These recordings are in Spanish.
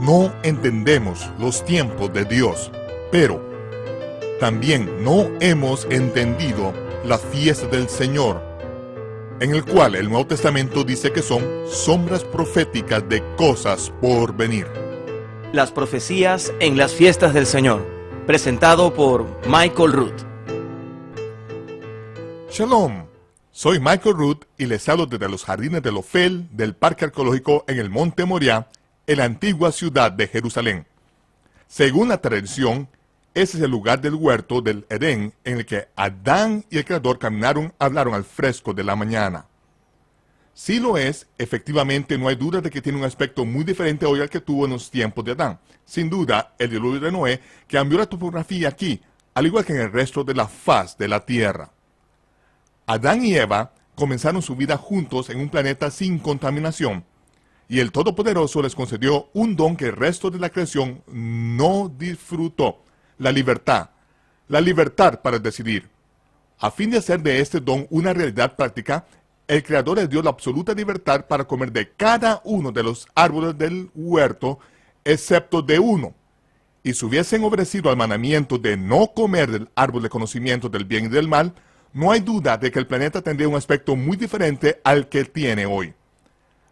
No entendemos los tiempos de Dios, pero también no hemos entendido la fiesta del Señor, en el cual el Nuevo Testamento dice que son sombras proféticas de cosas por venir. Las profecías en las fiestas del Señor, presentado por Michael Root. Shalom, soy Michael Root y les hablo desde los jardines del Ofel del Parque Arqueológico en el Monte Moriah, en la antigua ciudad de Jerusalén. Según la tradición, ese es el lugar del huerto del Edén en el que Adán y el Creador hablaron al fresco de la mañana. Si lo es, efectivamente no hay duda de que tiene un aspecto muy diferente hoy al que tuvo en los tiempos de Adán. Sin duda, el diluvio de Noé cambió la topografía aquí, al igual que en el resto de la faz de la tierra. Adán y Eva comenzaron su vida juntos en un planeta sin contaminación, y el Todopoderoso les concedió un don que el resto de la creación no disfrutó: la libertad para decidir. A fin de hacer de este don una realidad práctica, el Creador les dio la absoluta libertad para comer de cada uno de los árboles del huerto, excepto de uno. Y si hubiesen obedecido al mandamiento de no comer del árbol de conocimiento del bien y del mal, no hay duda de que el planeta tendría un aspecto muy diferente al que tiene hoy.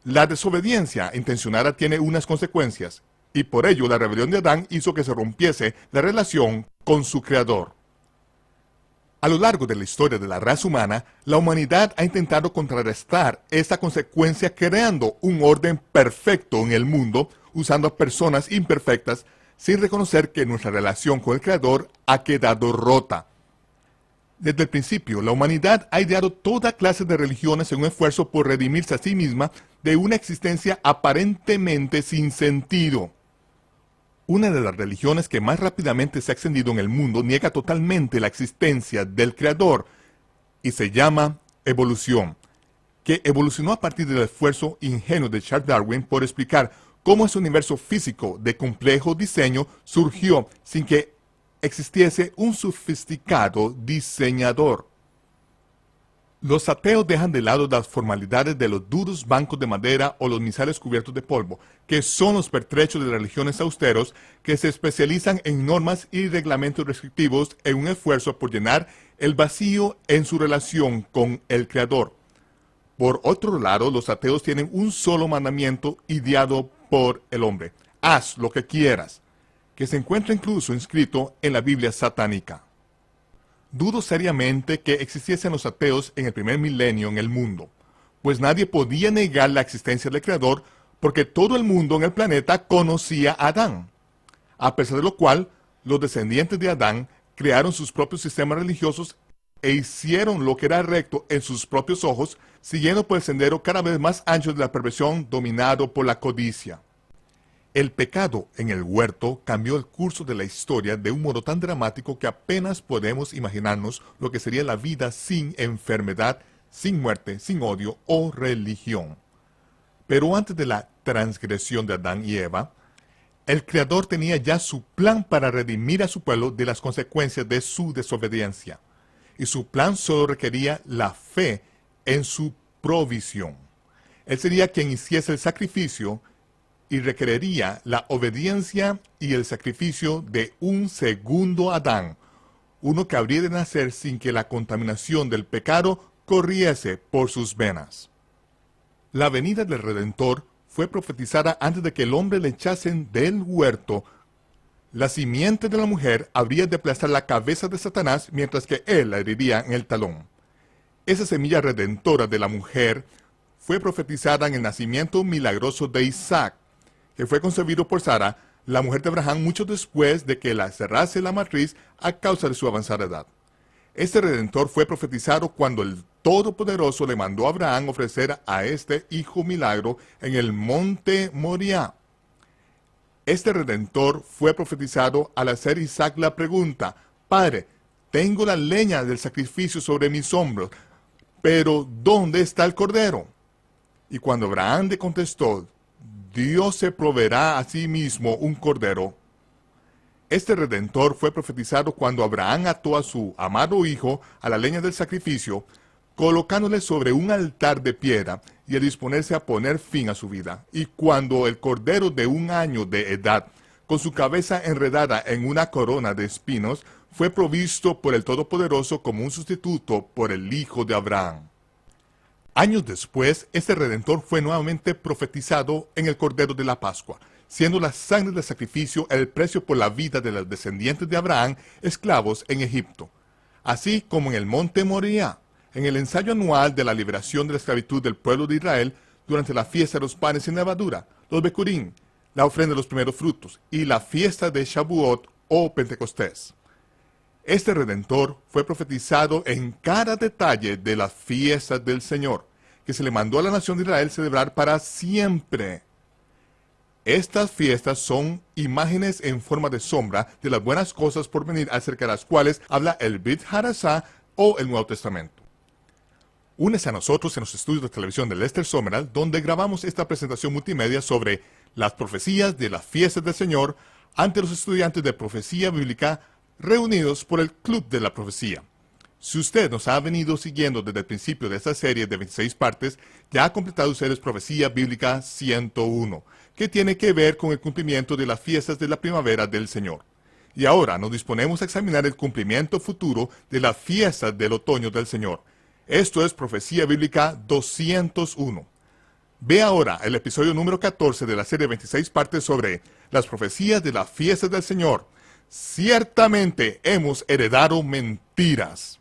La desobediencia intencionada tiene unas consecuencias, y por ello la rebelión de Adán hizo que se rompiese la relación con su Creador. A lo largo de la historia de la raza humana, la humanidad ha intentado contrarrestar esta consecuencia creando un orden perfecto en el mundo, usando a personas imperfectas, sin reconocer que nuestra relación con el Creador ha quedado rota. Desde el principio, la humanidad ha ideado toda clase de religiones en un esfuerzo por redimirse a sí misma de una existencia aparentemente sin sentido. Una de las religiones que más rápidamente se ha extendido en el mundo niega totalmente la existencia del Creador y se llama evolución, que evolucionó a partir del esfuerzo ingenuo de Charles Darwin por explicar cómo ese universo físico de complejo diseño surgió sin que existiese un sofisticado diseñador. Los ateos dejan de lado las formalidades de los duros bancos de madera o los misales cubiertos de polvo, que son los pertrechos de las religiones austeros que se especializan en normas y reglamentos restrictivos en un esfuerzo por llenar el vacío en su relación con el Creador. Por otro lado, los ateos tienen un solo mandamiento ideado por el hombre: haz lo que quieras, que se encuentra incluso inscrito en la Biblia satánica. Dudo seriamente que existiesen los ateos en el primer milenio en el mundo, pues nadie podía negar la existencia del Creador porque todo el mundo en el planeta conocía a Adán. A pesar de lo cual, los descendientes de Adán crearon sus propios sistemas religiosos e hicieron lo que era recto en sus propios ojos, siguiendo por el sendero cada vez más ancho de la perversión dominado por la codicia. El pecado en el huerto cambió el curso de la historia de un modo tan dramático que apenas podemos imaginarnos lo que sería la vida sin enfermedad, sin muerte, sin odio o religión. Pero antes de la transgresión de Adán y Eva, el Creador tenía ya su plan para redimir a su pueblo de las consecuencias de su desobediencia. Y su plan solo requería la fe en su provisión. Él sería quien hiciese el sacrificio y requeriría la obediencia y el sacrificio de un segundo Adán, uno que habría de nacer sin que la contaminación del pecado corriese por sus venas. La venida del Redentor fue profetizada antes de que el hombre le echasen del huerto. La simiente de la mujer habría de aplastar la cabeza de Satanás, mientras que él la heriría en el talón. Esa semilla redentora de la mujer fue profetizada en el nacimiento milagroso de Isaac, que fue concebido por Sara, la mujer de Abraham, mucho después de que la cerrase la matriz a causa de su avanzada edad. Este Redentor fue profetizado cuando el Todopoderoso le mandó a Abraham ofrecer a este hijo milagro en el Monte Moriah. Este Redentor fue profetizado al hacer Isaac la pregunta: Padre, tengo la leña del sacrificio sobre mis hombros, pero ¿dónde está el cordero? Y cuando Abraham le contestó: Dios se proveerá a sí mismo un cordero. Este Redentor fue profetizado cuando Abraham ató a su amado hijo a la leña del sacrificio, colocándole sobre un altar de piedra y al disponerse a poner fin a su vida. Y cuando el cordero de 1 año de edad, con su cabeza enredada en una corona de espinos, fue provisto por el Todopoderoso como un sustituto por el Hijo de Abraham. Años después, este Redentor fue nuevamente profetizado en el Cordero de la Pascua, siendo la sangre del sacrificio el precio por la vida de los descendientes de Abraham, esclavos en Egipto. Así como en el monte Moriah, en el ensayo anual de la liberación de la esclavitud del pueblo de Israel, durante la fiesta de los panes sin levadura, los Bekurim, la ofrenda de los primeros frutos, y la fiesta de Shavuot o Pentecostés. Este Redentor fue profetizado en cada detalle de las fiestas del Señor, que se le mandó a la nación de Israel celebrar para siempre. Estas fiestas son imágenes en forma de sombra de las buenas cosas por venir, acerca de las cuales habla el Brit Hadashah o el Nuevo Testamento. Únese a nosotros en los estudios de televisión de Lester Summerall, donde grabamos esta presentación multimedia sobre las profecías de las fiestas del Señor ante los estudiantes de profecía bíblica reunidos por el Club de la Profecía. Si usted nos ha venido siguiendo desde el principio de esta serie de 26 partes, ya ha completado ustedes Profecía Bíblica 101, que tiene que ver con el cumplimiento de las fiestas de la primavera del Señor. Y ahora nos disponemos a examinar el cumplimiento futuro de las fiestas del otoño del Señor. Esto es Profecía Bíblica 201. Ve ahora el episodio número 14 de la serie de 26 partes sobre las profecías de las fiestas del Señor. Ciertamente hemos heredado mentiras.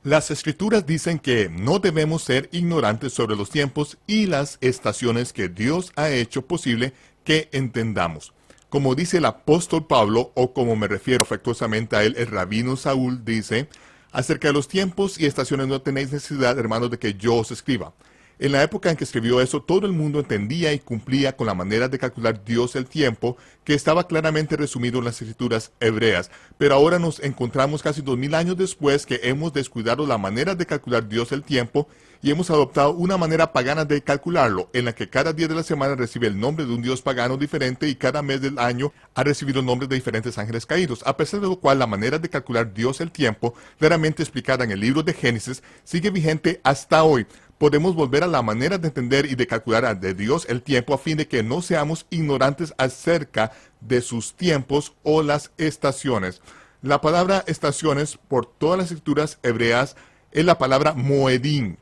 Las Escrituras dicen que no debemos ser ignorantes sobre los tiempos y las estaciones que Dios ha hecho posible que entendamos. Como dice el apóstol Pablo, o como me refiero afectuosamente a él, el rabino Saúl dice, acerca de los tiempos y estaciones no tenéis necesidad, hermanos, de que yo os escriba. En la época en que escribió eso, todo el mundo entendía y cumplía con la manera de calcular Dios el tiempo, que estaba claramente resumido en las escrituras hebreas. Pero ahora nos encontramos casi 2000 años después que hemos descuidado la manera de calcular Dios el tiempo y hemos adoptado una manera pagana de calcularlo, en la que cada día de la semana recibe el nombre de un dios pagano diferente y cada mes del año ha recibido nombres de diferentes ángeles caídos. A pesar de lo cual, la manera de calcular Dios el tiempo, claramente explicada en el libro de Génesis, sigue vigente hasta hoy. Podemos volver a la manera de entender y de calcular de Dios el tiempo a fin de que no seamos ignorantes acerca de sus tiempos o las estaciones. La palabra estaciones por todas las escrituras hebreas es la palabra Moedim.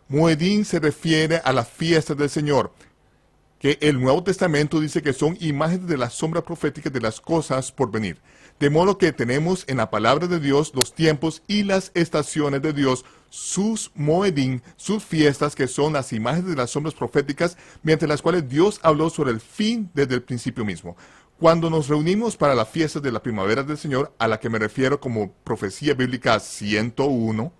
Moedim se refiere a las fiestas del Señor, que el Nuevo Testamento dice que son imágenes de la sombra profética de las cosas por venir. De modo que tenemos en la palabra de Dios los tiempos y las estaciones de Dios, sus Moedim, sus fiestas, que son las imágenes de las sombras proféticas, mediante las cuales Dios habló sobre el fin desde el principio mismo. Cuando nos reunimos para las fiestas de la primavera del Señor, a la que me refiero como Profecía Bíblica 101,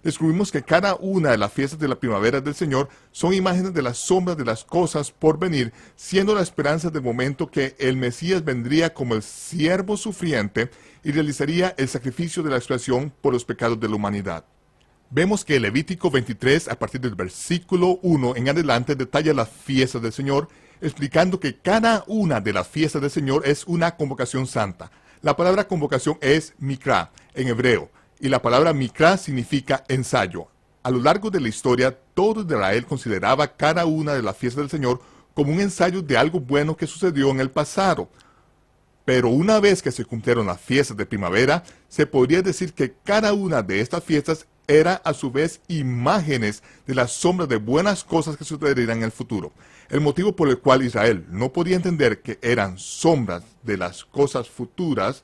descubrimos que cada una de las fiestas de la primavera del Señor son imágenes de las sombras de las cosas por venir, siendo la esperanza del momento que el Mesías vendría como el siervo sufriente y realizaría el sacrificio de la expiación por los pecados de la humanidad. Vemos que Levítico 23, a partir del versículo 1 en adelante, detalla las fiestas del Señor, explicando que cada una de las fiestas del Señor es una convocación santa. La palabra convocación es mikra en hebreo, y la palabra mikra significa ensayo. A lo largo de la historia, todo Israel consideraba cada una de las fiestas del Señor como un ensayo de algo bueno que sucedió en el pasado. Pero una vez que se cumplieron las fiestas de primavera, se podría decir que cada una de estas fiestas era a su vez imágenes de las sombras de buenas cosas que sucederían en el futuro. El motivo por el cual Israel no podía entender que eran sombras de las cosas futuras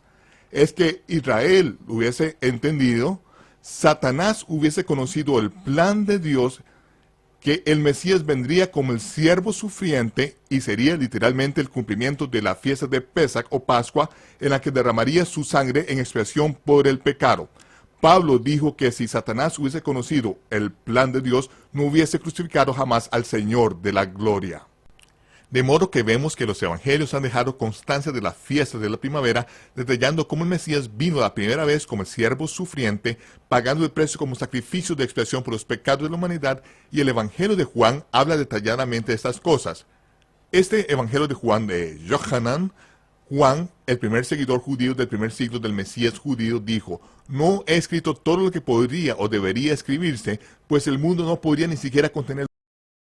es que Israel hubiese entendido, Satanás hubiese conocido el plan de Dios, que el Mesías vendría como el siervo sufriente y sería literalmente el cumplimiento de la fiesta de Pesach o Pascua, en la que derramaría su sangre en expiación por el pecado. Pablo dijo que si Satanás hubiese conocido el plan de Dios, no hubiese crucificado jamás al Señor de la gloria. De modo que vemos que los evangelios han dejado constancia de la fiesta de la primavera, detallando cómo el Mesías vino la primera vez como el siervo sufriente, pagando el precio como sacrificio de expiación por los pecados de la humanidad, y el evangelio de Juan habla detalladamente de estas cosas. Este evangelio de Juan de Yohanan, Juan, el primer seguidor judío del primer siglo del Mesías judío, dijo: no he escrito todo lo que podría o debería escribirse, pues el mundo no podría ni siquiera contener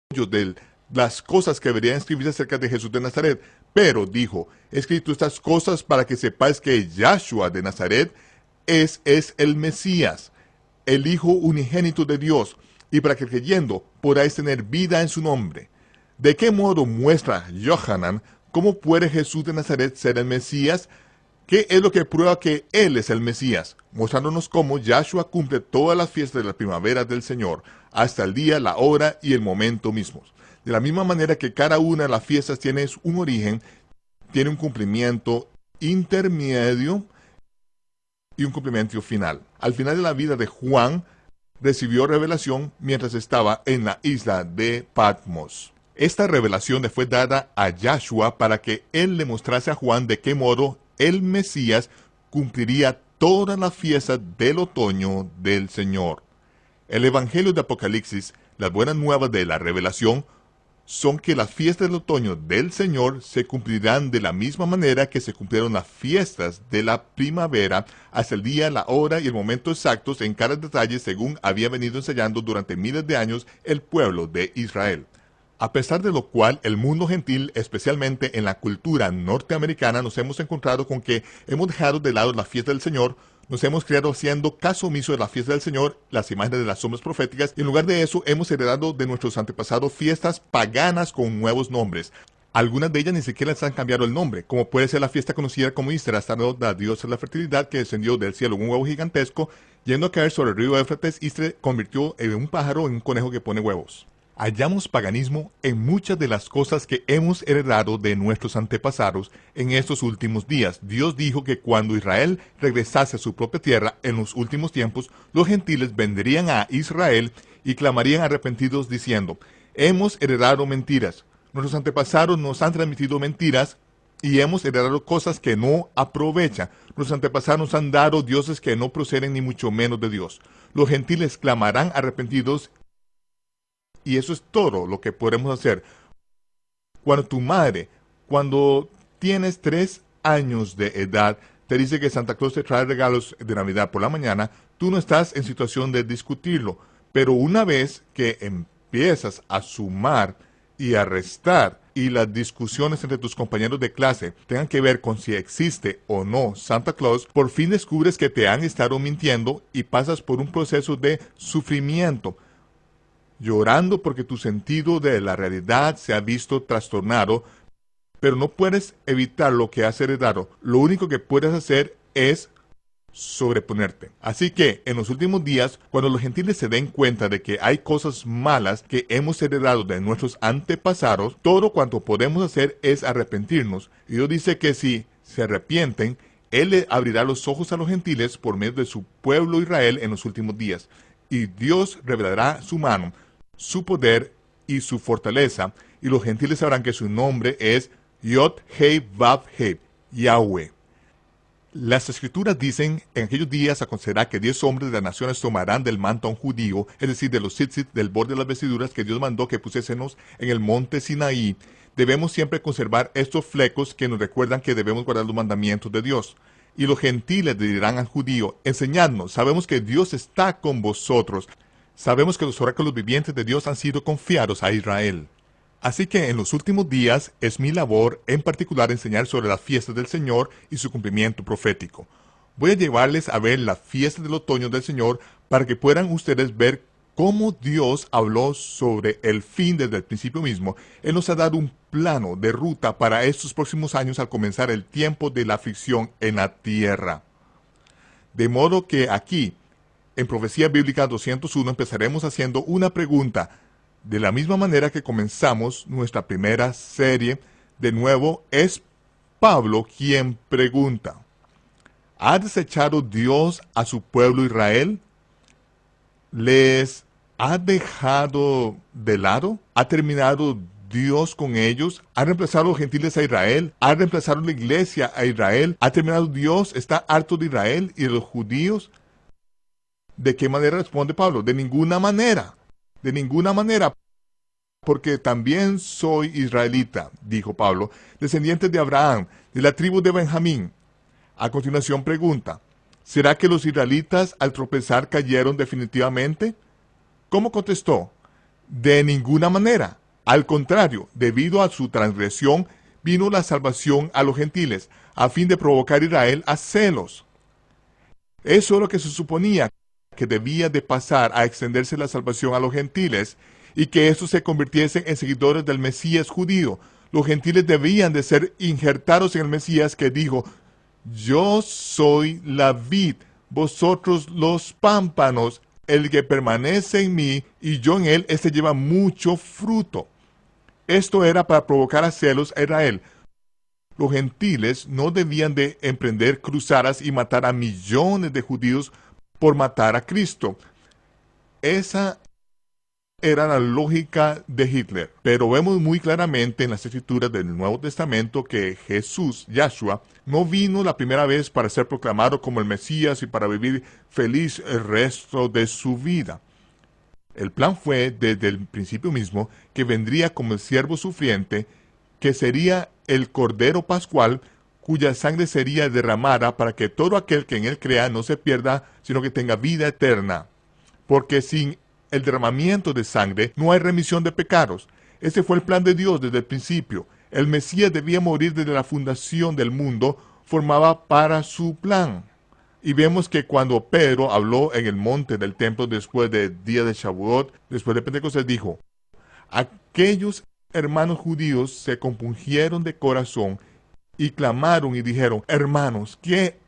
de las cosas que deberían escribirse acerca de Jesús de Nazaret. Pero dijo: he escrito estas cosas para que sepáis que Yahshua de Nazaret es el Mesías, el Hijo unigénito de Dios, y para que creyendo podáis tener vida en su nombre. ¿De qué modo muestra Yohanan cómo puede Jesús de Nazaret ser el Mesías? ¿Qué es lo que prueba que Él es el Mesías? Mostrándonos cómo Yahshua cumple todas las fiestas de la primavera del Señor, hasta el día, la hora y el momento mismos. De la misma manera que cada una de las fiestas tiene un origen, tiene un cumplimiento intermedio y un cumplimiento final. Al final de la vida de Juan, recibió revelación mientras estaba en la isla de Patmos. Esta revelación le fue dada a Yahshua para que él le mostrase a Juan de qué modo el Mesías cumpliría todas las fiestas del otoño del Señor. El Evangelio de Apocalipsis, las buenas nuevas de la revelación, son que las fiestas del otoño del Señor se cumplirán de la misma manera que se cumplieron las fiestas de la primavera, hasta el día, la hora y el momento exactos en cada detalle, según había venido enseñando durante miles de años el pueblo de Israel. A pesar de lo cual, el mundo gentil, especialmente en la cultura norteamericana, nos hemos encontrado con que hemos dejado de lado la fiesta del Señor, nos hemos criado haciendo caso omiso de la fiesta del Señor, las imágenes de las sombras proféticas, y en lugar de eso hemos heredado de nuestros antepasados fiestas paganas con nuevos nombres. Algunas de ellas ni siquiera les han cambiado el nombre, como puede ser la fiesta conocida como Easter, la diosa de la fertilidad que descendió del cielo un huevo gigantesco, yendo a caer sobre el río Éufrates y se convirtió en un pájaro, en un conejo que pone huevos. Hallamos paganismo en muchas de las cosas que hemos heredado de nuestros antepasados en estos últimos días. Dios dijo que cuando Israel regresase a su propia tierra en los últimos tiempos, los gentiles vendrían a Israel y clamarían arrepentidos diciendo: hemos heredado mentiras, nuestros antepasados nos han transmitido mentiras y hemos heredado cosas que no aprovechan. Nuestros antepasados nos han dado dioses que no proceden ni mucho menos de Dios. Los gentiles clamarán arrepentidos. Y eso es todo lo que podemos hacer. Cuando tu madre, cuando tienes 3 años de edad, te dice que Santa Claus te trae regalos de Navidad por la mañana, tú no estás en situación de discutirlo. Pero una vez que empiezas a sumar y a restar, y las discusiones entre tus compañeros de clase tengan que ver con si existe o no Santa Claus, por fin descubres que te han estado mintiendo y pasas por un proceso de sufrimiento, llorando porque tu sentido de la realidad se ha visto trastornado, pero no puedes evitar lo que has heredado. Lo único que puedes hacer es sobreponerte. Así que en los últimos días, cuando los gentiles se den cuenta de que hay cosas malas que hemos heredado de nuestros antepasados, todo cuanto podemos hacer es arrepentirnos. Y Dios dice que si se arrepienten, Él le abrirá los ojos a los gentiles por medio de su pueblo Israel en los últimos días. Y Dios revelará su mano, su poder y su fortaleza, y los gentiles sabrán que su nombre es Yod-Heh-Vav-Heh, Yahweh. Las escrituras dicen: en aquellos días acontecerá que 10 hombres de las naciones tomarán del manto a un judío, es decir, de los tzitzit, del borde de las vestiduras que Dios mandó que pusiésemos en el monte Sinaí. Debemos siempre conservar estos flecos que nos recuerdan que debemos guardar los mandamientos de Dios. Y los gentiles dirán al judío: enseñadnos, sabemos que Dios está con vosotros. Sabemos que los oráculos vivientes de Dios han sido confiados a Israel. Así que en los últimos días es mi labor en particular enseñar sobre las fiestas del Señor y su cumplimiento profético. Voy a llevarles a ver las fiestas del otoño del Señor para que puedan ustedes ver cómo Dios habló sobre el fin desde el principio mismo. Él nos ha dado un plano de ruta para estos próximos años al comenzar el tiempo de la aflicción en la tierra. De modo que aquí, en Profecía Bíblica 201, empezaremos haciendo una pregunta, de la misma manera que comenzamos nuestra primera serie. De nuevo, es Pablo quien pregunta: ¿ha desechado Dios a su pueblo Israel? ¿Les ha dejado de lado? ¿Ha terminado Dios con ellos? ¿Ha reemplazado a los gentiles a Israel? ¿Ha reemplazado la iglesia a Israel? ¿Ha terminado Dios? ¿Está harto de Israel y de los judíos? ¿De qué manera responde Pablo? De ninguna manera. De ninguna manera. porque también soy israelita, dijo Pablo, descendiente de Abraham, de la tribu de Benjamín. A continuación pregunta, ¿será que los israelitas al tropezar cayeron definitivamente? ¿Cómo contestó? De ninguna manera. Al contrario, debido a su transgresión, vino la salvación a los gentiles, a fin de provocar a Israel a celos. Eso es lo que se suponía, que debía de pasar a extenderse la salvación a los gentiles, y que estos se convirtiesen en seguidores del Mesías judío. Los gentiles debían de ser injertados en el Mesías que dijo, yo soy la vid, vosotros los pámpanos, el que permanece en mí y yo en él, este lleva mucho fruto. Esto era para provocar a celos a Israel. Los gentiles no debían de emprender cruzadas y matar a millones de judíos por matar a Cristo. Esa era la lógica de Hitler. Pero vemos muy claramente en las escrituras del Nuevo Testamento que Jesús, Yahshua, no vino la primera vez para ser proclamado como el Mesías y para vivir feliz el resto de su vida. El plan fue desde el principio mismo que vendría como el siervo sufriente, que sería el Cordero Pascual, cuya sangre sería derramada para que todo aquel que en él crea no se pierda, sino que tenga vida eterna. Porque sin el derramamiento de sangre no hay remisión de pecados. Ese fue el plan de Dios desde el principio. El Mesías debía morir desde la fundación del mundo, formaba para su plan. Y vemos que cuando Pedro habló en el monte del templo después del día de Shavuot, después de Pentecostés, dijo, aquellos hermanos judíos se compungieron de corazón y clamaron y dijeron, hermanos, ¿qué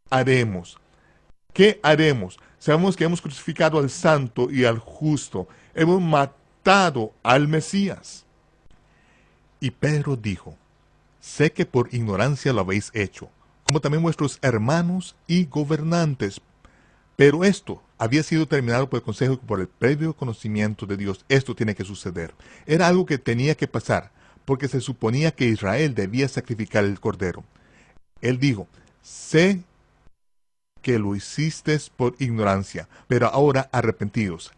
haremos? ¿Qué haremos? Sabemos que hemos crucificado al santo y al justo. Hemos matado al Mesías. Y Pedro dijo, sé que por ignorancia lo habéis hecho, como también vuestros hermanos y gobernantes. Pero esto había sido terminado por el consejo y por el previo conocimiento de Dios. Esto tiene que suceder. Era algo que tenía que pasar, porque se suponía que Israel debía sacrificar el cordero. Él dijo, sé que lo hiciste por ignorancia, pero ahora arrepentidos.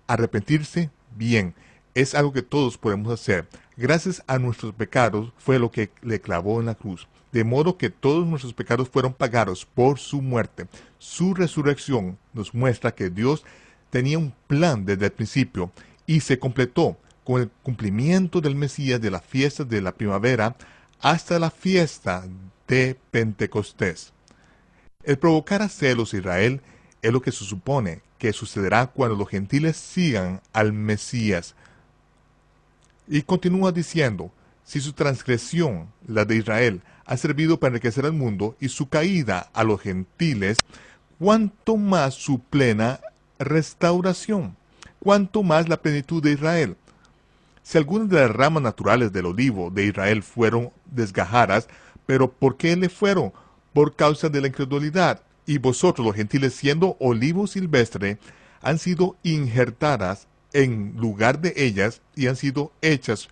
Arrepentirse, bien, es algo que todos podemos hacer. Gracias a nuestros pecados fue lo que le clavó en la cruz. De modo que todos nuestros pecados fueron pagados por su muerte. Su resurrección nos muestra que Dios tenía un plan desde el principio y se completó con el cumplimiento del Mesías de la fiesta de la primavera hasta la fiesta de Pentecostés. El provocar a celos a Israel es lo que se supone que sucederá cuando los gentiles sigan al Mesías. Y continúa diciendo, si su transgresión, la de Israel, ha servido para enriquecer al mundo y su caída a los gentiles, ¿cuánto más su plena restauración? ¿Cuánto más la plenitud de Israel? Si algunas de las ramas naturales del olivo de Israel fueron desgajadas, ¿pero por qué le fueron? Por causa de la incredulidad. Y vosotros, los gentiles, siendo olivo silvestre, han sido injertadas en lugar de ellas y han sido hechas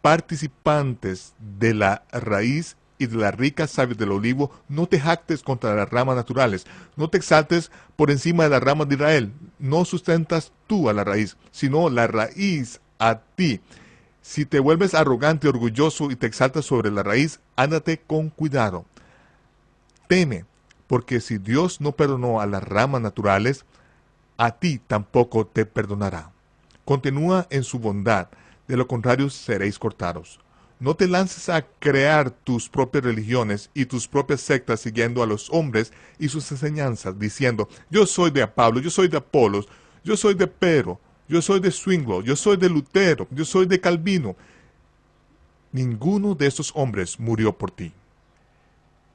participantes de la raíz y de la rica savia del olivo. No te jactes contra las ramas naturales, no te exaltes por encima de las ramas de Israel, no sustentas tú a la raíz, sino la raíz a ti. Si te vuelves arrogante, orgulloso y te exaltas sobre la raíz, ándate con cuidado. Teme, porque si Dios no perdonó a las ramas naturales, a ti tampoco te perdonará. Continúa en su bondad, de lo contrario seréis cortados. No te lances a crear tus propias religiones y tus propias sectas siguiendo a los hombres y sus enseñanzas, diciendo, yo soy de Pablo, yo soy de Apolos, yo soy de Pedro, yo soy de Zwinglio, yo soy de Lutero, yo soy de Calvino. Ninguno de estos hombres murió por ti.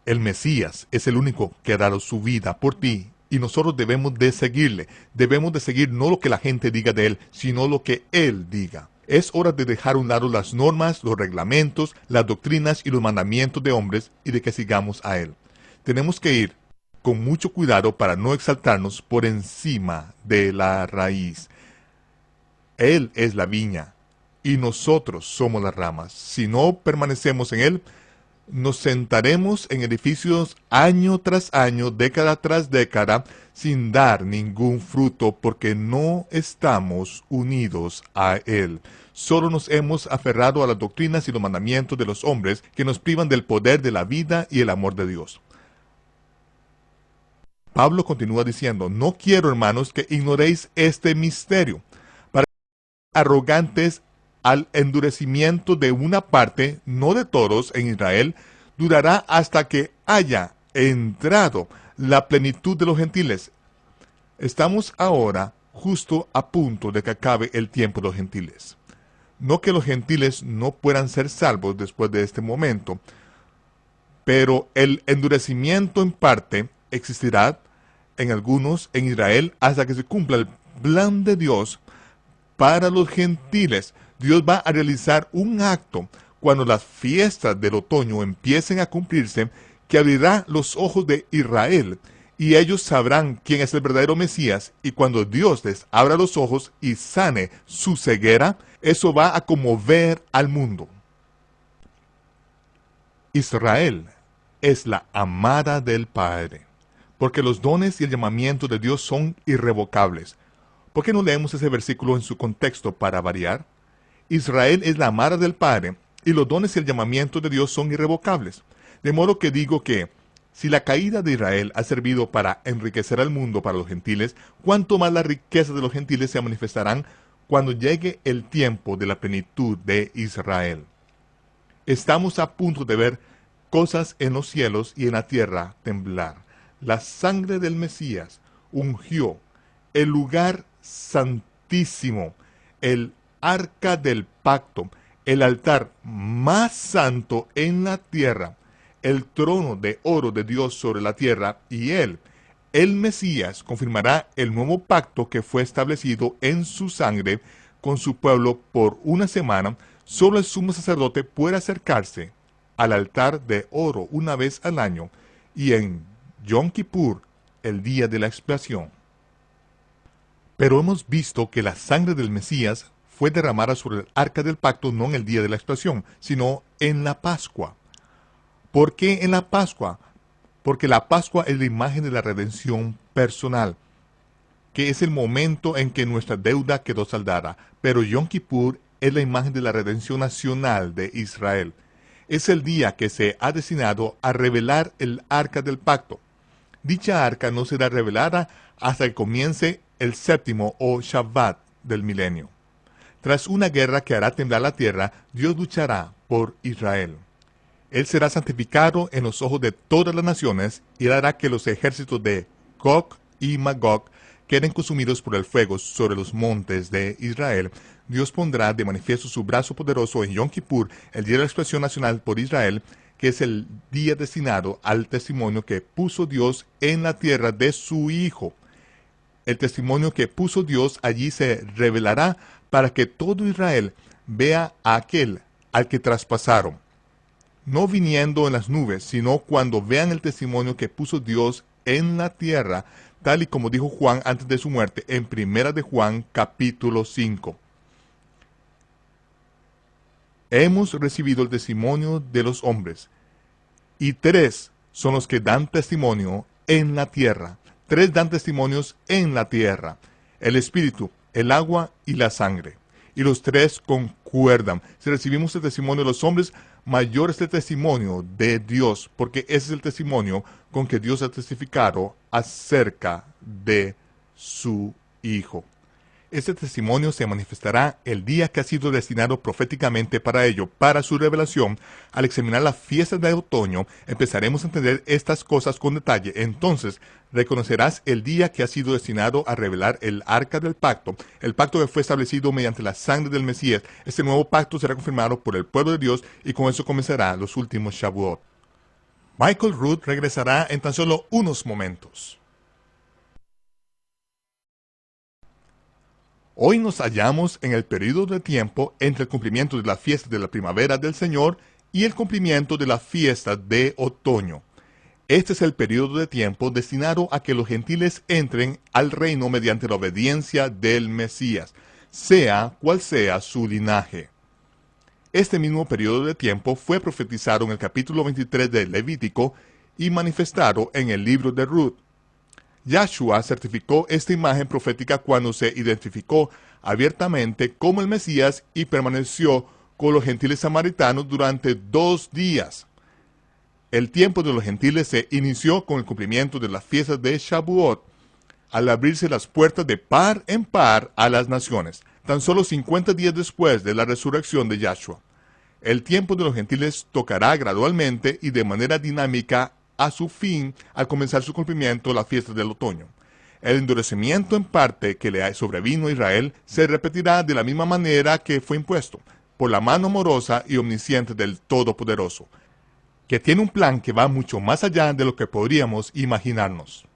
El Mesías es el único que ha dado su vida por ti y nosotros debemos de seguirle. Debemos de seguir no lo que la gente diga de él, sino lo que él diga. Es hora de dejar a un lado las normas, los reglamentos, las doctrinas y los mandamientos de hombres y de que sigamos a él. Tenemos que ir con mucho cuidado para no exaltarnos por encima de la raíz. Él es la viña y nosotros somos las ramas. Si no permanecemos en él, Nos sentaremos en edificios año tras año, década tras década, sin dar ningún fruto porque no estamos unidos a Él. Solo nos hemos aferrado a las doctrinas y los mandamientos de los hombres que nos privan del poder de la vida y el amor de Dios. Pablo continúa diciendo, no quiero, hermanos, que ignoréis este misterio, para que arrogantes al endurecimiento de una parte, no de todos en Israel, durará hasta que haya entrado la plenitud de los gentiles. Estamos ahora justo a punto de que acabe el tiempo de los gentiles. No que los gentiles no puedan ser salvos después de este momento, pero el endurecimiento en parte existirá en algunos en Israel hasta que se cumpla el plan de Dios para los gentiles. Dios va a realizar un acto cuando las fiestas del otoño empiecen a cumplirse, que abrirá los ojos de Israel y ellos sabrán quién es el verdadero Mesías, y cuando Dios les abra los ojos y sane su ceguera, eso va a conmover al mundo. Israel es la amada del Padre, porque los dones y el llamamiento de Dios son irrevocables. ¿Por qué no leemos ese versículo en su contexto para variar? Israel es la amada del Padre, y los dones y el llamamiento de Dios son irrevocables. De modo que digo que, si la caída de Israel ha servido para enriquecer al mundo para los gentiles, cuánto más las riquezas de los gentiles se manifestarán cuando llegue el tiempo de la plenitud de Israel. Estamos a punto de ver cosas en los cielos y en la tierra temblar. La sangre del Mesías ungió el lugar santísimo, el arca del pacto, el altar más santo en la tierra, el trono de oro de Dios sobre la tierra, y Él, el Mesías, confirmará el nuevo pacto que fue establecido en su sangre con su pueblo por una semana. Solo el sumo sacerdote puede acercarse al altar de oro una vez al año, y en Yom Kippur, el día de la expiación. Pero hemos visto que la sangre del Mesías fue derramada sobre el arca del pacto no en el día de la expiación, sino en la Pascua. ¿Por qué en la Pascua? Porque la Pascua es la imagen de la redención personal, que es el momento en que nuestra deuda quedó saldada. Pero Yom Kippur es la imagen de la redención nacional de Israel. Es el día que se ha destinado a revelar el arca del pacto. Dicha arca no será revelada hasta que comience el séptimo o Shabbat del milenio. Tras una guerra que hará temblar la tierra, Dios luchará por Israel. Él será santificado en los ojos de todas las naciones y hará que los ejércitos de Gog y Magog queden consumidos por el fuego sobre los montes de Israel. Dios pondrá de manifiesto su brazo poderoso en Yom Kippur, el día de la expiación nacional por Israel, que es el día destinado al testimonio que puso Dios en la tierra de su Hijo. El testimonio que puso Dios allí se revelará para que todo Israel vea a aquel al que traspasaron, no viniendo en las nubes, sino cuando vean el testimonio que puso Dios en la tierra, tal y como dijo Juan antes de su muerte en 1 de Juan capítulo 5. Hemos recibido el testimonio de los hombres, y 3 son los que dan testimonio en la tierra. 3 dan testimonios en la tierra: el Espíritu, el agua y la sangre. Y los 3 concuerdan. Si recibimos el testimonio de los hombres, mayor es el testimonio de Dios, porque ese es el testimonio con que Dios ha testificado acerca de su Hijo. Este testimonio se manifestará el día que ha sido destinado proféticamente para ello, para su revelación. Al examinar las fiestas de otoño, empezaremos a entender estas cosas con detalle. Entonces, reconocerás el día que ha sido destinado a revelar el arca del pacto, el pacto que fue establecido mediante la sangre del Mesías. Este nuevo pacto será confirmado por el pueblo de Dios, y con eso comenzará los últimos Shavuot. Michael Root regresará en tan solo unos momentos. Hoy nos hallamos en el periodo de tiempo entre el cumplimiento de la fiesta de la primavera del Señor y el cumplimiento de la fiesta de otoño. Este es el periodo de tiempo destinado a que los gentiles entren al reino mediante la obediencia del Mesías, sea cual sea su linaje. Este mismo periodo de tiempo fue profetizado en el capítulo 23 de Levítico y manifestado en el libro de Ruth. Yahshua certificó esta imagen profética cuando se identificó abiertamente como el Mesías y permaneció con los gentiles samaritanos durante 2 días. El tiempo de los gentiles se inició con el cumplimiento de las fiestas de Shavuot, al abrirse las puertas de par en par a las naciones, tan solo 50 días después de la resurrección de Yahshua. El tiempo de los gentiles tocará gradualmente y de manera dinámica a su fin al comenzar su cumplimiento las fiestas del otoño. El endurecimiento en parte que le sobrevino a Israel se repetirá de la misma manera que fue impuesto, por la mano amorosa y omnisciente del Todopoderoso, que tiene un plan que va mucho más allá de lo que podríamos imaginarnos.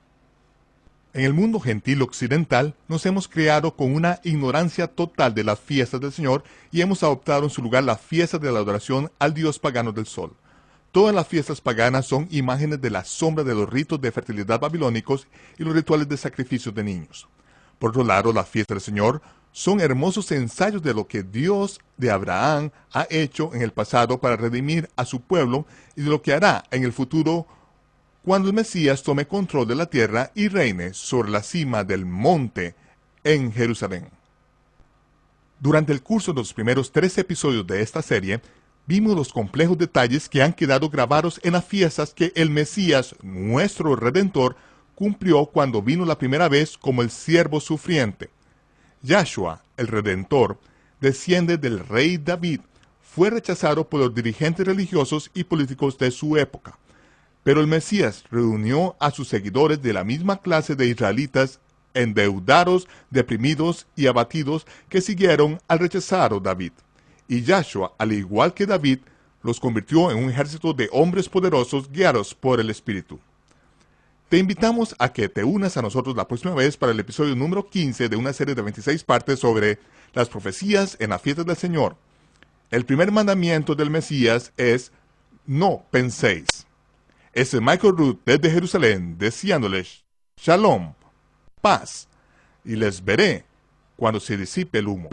En el mundo gentil occidental nos hemos creado con una ignorancia total de las fiestas del Señor y hemos adoptado en su lugar las fiestas de la adoración al dios pagano del sol. Todas las fiestas paganas son imágenes de la sombra de los ritos de fertilidad babilónicos y los rituales de sacrificios de niños. Por otro lado, las fiestas del Señor son hermosos ensayos de lo que Dios de Abraham ha hecho en el pasado para redimir a su pueblo y de lo que hará en el futuro cuando el Mesías tome control de la tierra y reine sobre la cima del monte en Jerusalén. Durante el curso de los primeros 3 episodios de esta serie, vimos los complejos detalles que han quedado grabados en las fiestas que el Mesías, nuestro Redentor, cumplió cuando vino la primera vez como el siervo sufriente. Yahshua, el Redentor, desciende del rey David, fue rechazado por los dirigentes religiosos y políticos de su época. Pero el Mesías reunió a sus seguidores de la misma clase de israelitas endeudados, deprimidos y abatidos que siguieron al rechazado David. Y Yahshua, al igual que David, los convirtió en un ejército de hombres poderosos guiados por el Espíritu. Te invitamos a que te unas a nosotros la próxima vez para el episodio número 15 de una serie de 26 partes sobre las profecías en las fiestas del Señor. El primer mandamiento del Mesías es: no penséis. Este es Michael Root desde Jerusalén, deseándoles Shalom, paz, y les veré cuando se disipe el humo.